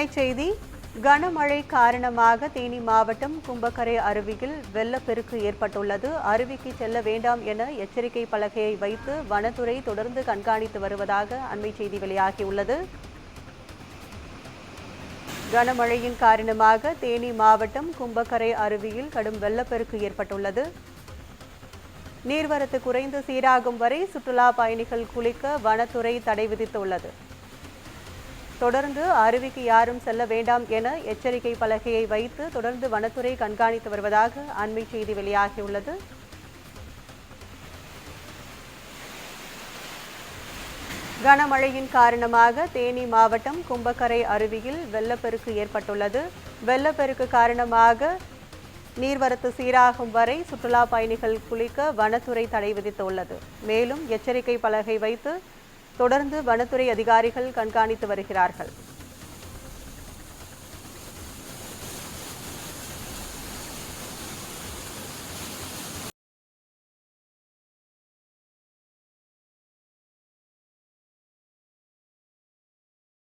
அண்மைச் செய்தி. கனமழை காரணமாக தேனி மாவட்டம் கும்பக்கரை அருவியில் வெள்ளப்பெருக்கு ஏற்பட்டுள்ளது. அருவிக்கு செல்ல வேண்டாம் என எச்சரிக்கை பலகையை வைத்து வனத்துறை தொடர்ந்து கண்காணித்து வருவதாக அண்மைச் செய்தி வெளியாகியுள்ளது. கனமழையின் காரணமாக தேனி மாவட்டம் கும்பக்கரை அருவியில் கடும் வெள்ளப்பெருக்கு ஏற்பட்டுள்ளது. நீர்வரத்து குறைந்து சீராகும் வரை சுற்றுலா பயணிகள் குளிக்க வனத்துறை தடை விதித்துள்ளது. தொடர்ந்து அருவிக்கு யாரும் செல்ல வேண்டாம் என எச்சரிக்கை பலகையை வைத்து தொடர்ந்து வனத்துறை கண்காணித்து வருவதாக அண்மை செய்தி வெளியாகியுள்ளது. கனமழையின் காரணமாக தேனி மாவட்டம் கும்பக்கரை அருவியில் வெள்ளப்பெருக்கு ஏற்பட்டுள்ளது. வெள்ளப்பெருக்கு காரணமாக நீர்வரத்து சீராகும் வரை சுற்றுலா பயணிகள் குளிக்க வனத்துறை தடை விதித்துள்ளது. மேலும் எச்சரிக்கை பலகை வைத்து தொடர்ந்து வனத்துறை அதிகாரிகள் கண்காணித்து வருகிறார்கள்.